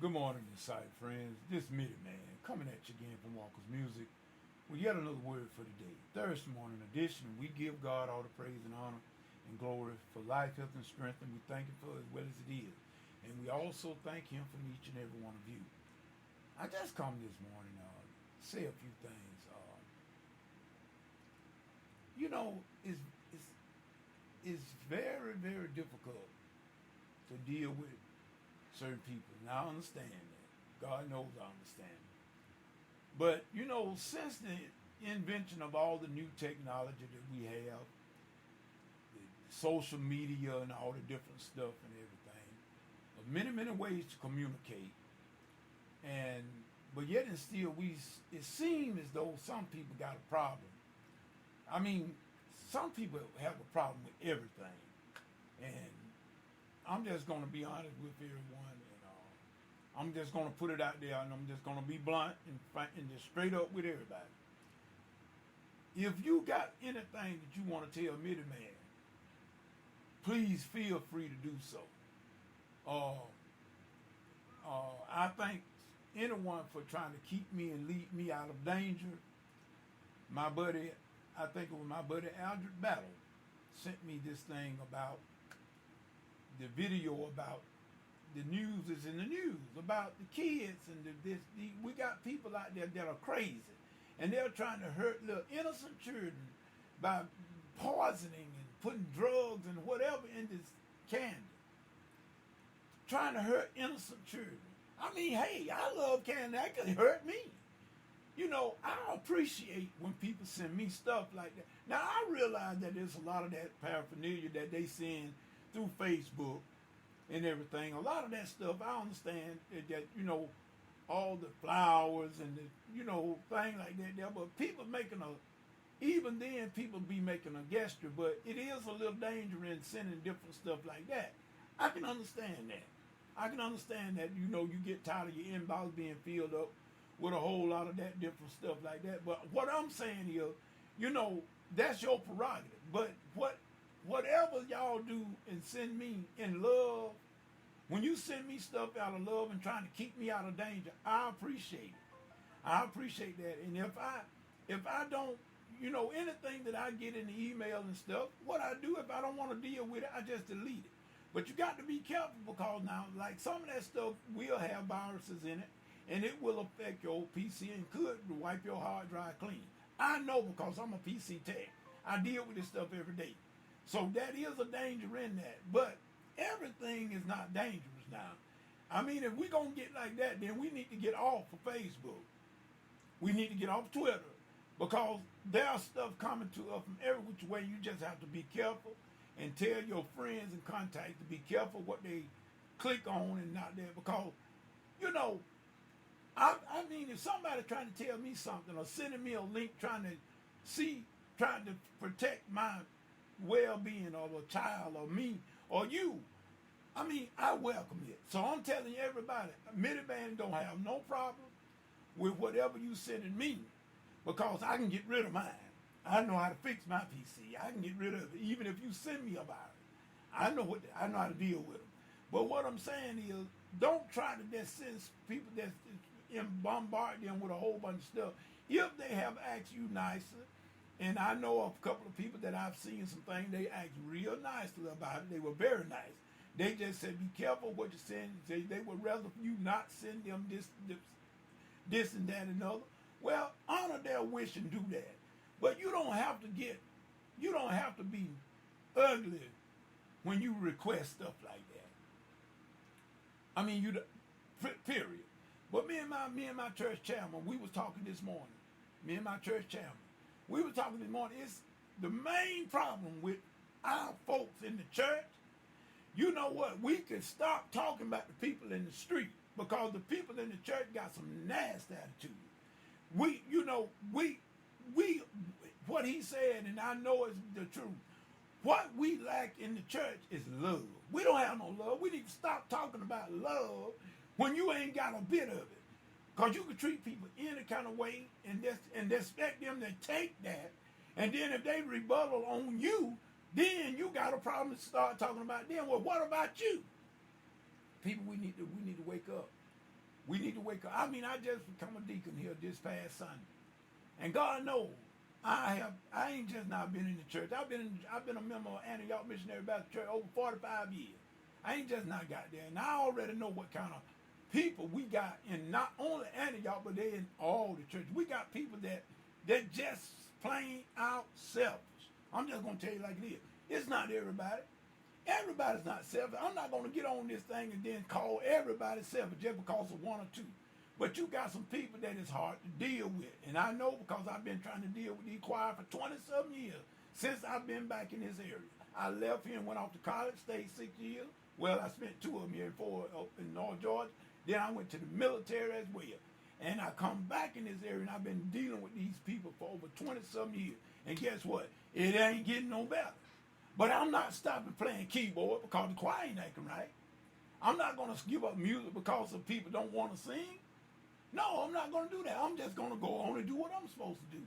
Good morning, Insight friends. This Mitty Man coming at you again from Walker's Music with yet another word for today. Thursday morning edition. We give God all the praise and honor and glory for life, health, and strength, and we thank Him for it as well as it is. And we also thank Him for each and every one of you. I just come this morning say a few things. You know, it's very very difficult to deal with certain people. Now I understand that. God knows I understand. But you know, since the invention of all the new technology that we have, the social media and all the different stuff and everything, many ways to communicate, and but yet and still it seems as though some people got a problem. I mean, some people have a problem with everything, and I'm just going to be honest with everyone, and I'm just going to put it out there, and I'm just going to be blunt and just straight up with everybody. If you got anything that you want to tell Mitty Man, please feel free to do so. Uh, I thank anyone for trying to keep me and lead me out of danger. My buddy, I think it was my buddy Aldred Battle, sent me this thing about the video about the news is in the news about the kids and we got people out there that are crazy, and they're trying to hurt little innocent children by poisoning and putting drugs and whatever in this candy, trying to hurt innocent children. I mean, hey, I love candy. That could hurt me. You know, I appreciate when people send me stuff like that. Now, I realize that there's a lot of that paraphernalia that they send through Facebook and everything. A lot of that stuff, I understand that, you know, all the flowers and the, you know, thing like that there. But people even then, people be making a gesture. But it is a little dangerous in sending different stuff like that. I can understand that. I can understand that, you know, you get tired of your inbox being filled up with a whole lot of that different stuff like that. But what I'm saying here, you know, that's your prerogative. But whatever y'all do and send me in love, when you send me stuff out of love and trying to keep me out of danger, I appreciate it. I appreciate that. And if I don't, you know, anything that I get in the email and stuff, what I do if I don't want to deal with it, I just delete it. But you got to be careful, because now, like, some of that stuff will have viruses in it, and it will affect your old PC and could wipe your hard drive clean. I know, because I'm a PC tech. I deal with this stuff every day. So that is a danger in that. But everything is not dangerous now. I mean, if we're going to get like that, then we need to get off of Facebook. We need to get off Twitter, because there's stuff coming to us from every which way. You just have to be careful and tell your friends and contacts to be careful what they click on and not there. Because, you know, I mean, if somebody trying to tell me something or sending me a link trying to protect my well-being, or a child or me or you, I mean, I welcome it. So I'm telling everybody, Mitty Man don't have no problem with whatever you sending me, because I can get rid of mine. I know how to fix my PC. I can get rid of it, even if you send me a virus. I know how to deal with them. But what I'm saying is, don't try to just send people that bombard them with a whole bunch of stuff. If they have asked you nicer, and I know of a couple of people that I've seen some things, they asked real nicely about it. They were very nice. They just said, be careful what you send. They would rather you not send them this and that and other. Well, honor their wish and do that. But you don't have to be ugly when you request stuff like that. I mean, period. But me and my church chairman, we was talking this morning. Me and my church chairman, we were talking this morning. It's the main problem with our folks in the church. You know what? We can stop talking about the people in the street, because the people in the church got some nasty attitude. What he said, and I know it's the truth. What we lack in the church is love. We don't have no love. We need to stop talking about love when you ain't got a bit of it. Because you can treat people any kind of way and expect them to take that. And then if they rebuttal on you, then you got a problem to start talking about them. Well, what about you? People, we need to wake up. We need to wake up. I mean, I just become a deacon here this past Sunday, and God knows I ain't just not been in the church. I've been a member of Antioch Missionary Baptist Church over 45 years. I ain't just not got there, and I already know what kind of people we got in not only Antioch, but they in all the churches. We got people that just plain out selfish. I'm just gonna tell you like it is. It's not everybody. Everybody's not selfish. I'm not gonna get on this thing and then call everybody selfish just because of one or two. But you got some people that is hard to deal with. And I know because I've been trying to deal with these choir for 20-something years since I've been back in this area. I left here and went off to college, stayed 6 years. Well, I spent 2 of them here in North Georgia. Then I went to the military as well. And I come back in this area and I've been dealing with these people for over 20-something years. And guess what? It ain't getting no better. But I'm not stopping playing keyboard because the choir ain't acting right. I'm not going to give up music because the people don't want to sing. No, I'm not going to do that. I'm just going to go on and do what I'm supposed to do.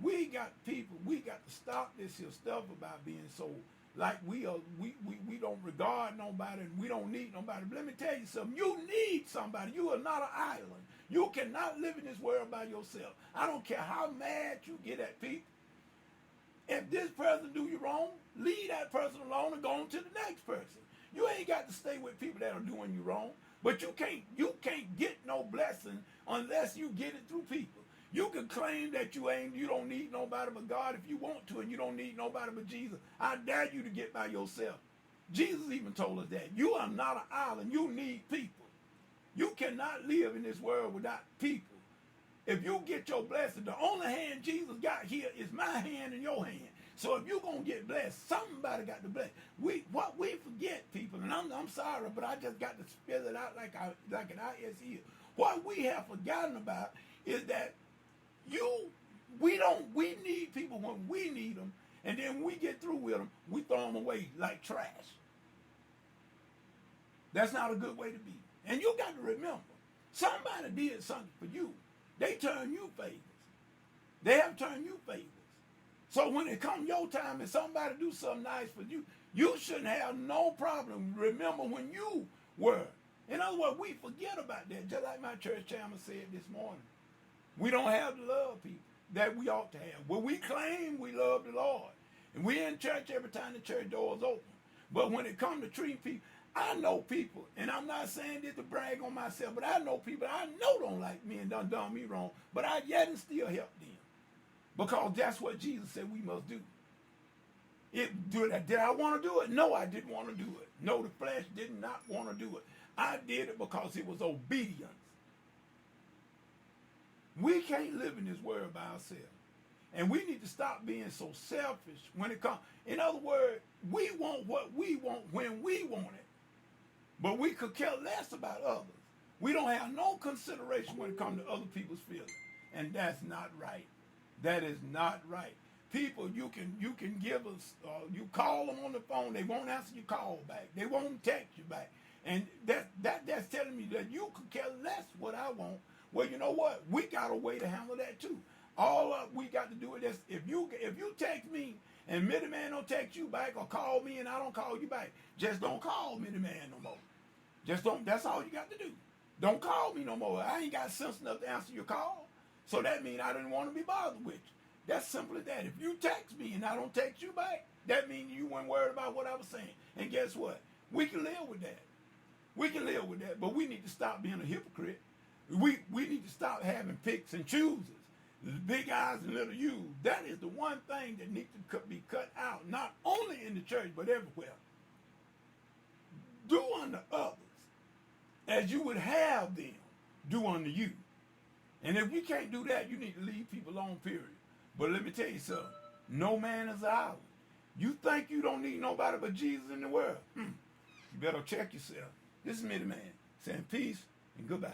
We got people, we got to stop this here stuff about being so like we don't regard nobody and we don't need nobody. But let me tell you something. You need somebody. You are not an island. You cannot live in this world by yourself. I don't care how mad you get at people. If this person do you wrong, leave that person alone and go on to the next person. You ain't got to stay with people that are doing you wrong. But you can't get no blessing unless you get it through people. You can claim that you don't need nobody but God if you want to, and you don't need nobody but Jesus. I dare you to get by yourself. Jesus even told us that. You are not an island. You need people. You cannot live in this world without people. If you get your blessing, the only hand Jesus got here is my hand and your hand. So if you're going to get blessed, somebody got to bless. We forget, people, and I'm sorry, but I just got to spell it out like an ISE. What we have forgotten about is that we need people when we need them, and then when we get through with them, we throw them away like trash. That's not a good way to be. And you got to remember, somebody did something for you. They turn you favors. They have turned you favors. So when it comes your time and somebody do something nice for you, you shouldn't have no problem. Remember when you were. In other words, we forget about that. Just like my church chairman said this morning. We don't have the love people that we ought to have. Well, we claim we love the Lord. And we're in church every time the church door is open. But when it comes to treating people, I know people, and I'm not saying this to brag on myself, but I know people I know don't like me and done me wrong, but I yet and still help them. Because that's what Jesus said we must do. Did I want to do it? No, I didn't want to do it. No, the flesh did not want to do it. I did it because it was obedience. We can't live in this world by ourselves. And we need to stop being so selfish when it comes. In other words, we want what we want when we want it. But we could care less about others. We don't have no consideration when it comes to other people's feelings. And that's not right. That is not right. People, you can give us, you call them on the phone, they won't answer your call back. They won't text you back. And that's telling me that you could care less what I want. Well, you know what? We got a way to handle that too. All we got to do is this. If you text me and Minnie Man don't text you back or call me and I don't call you back, just don't call Minnie Man no more. Just don't. That's all you got to do. Don't call me no more. I ain't got sense enough to answer your call. So that means I didn't want to be bothered with you. That's simple as that. If you text me and I don't text you back, that means you weren't worried about what I was saying. And guess what? We can live with that. We can live with that. But we need to stop being a hypocrite. We need to stop having picks and chooses. Big eyes and little U's. That is the one thing that needs to be cut out, not only in the church, but everywhere. Do unto others as you would have them do unto you. And if you can't do that, you need to leave people alone, period. But let me tell you something. No man is an island. You think you don't need nobody but Jesus in the world? You better check yourself. This is Minnie Man saying peace and goodbye.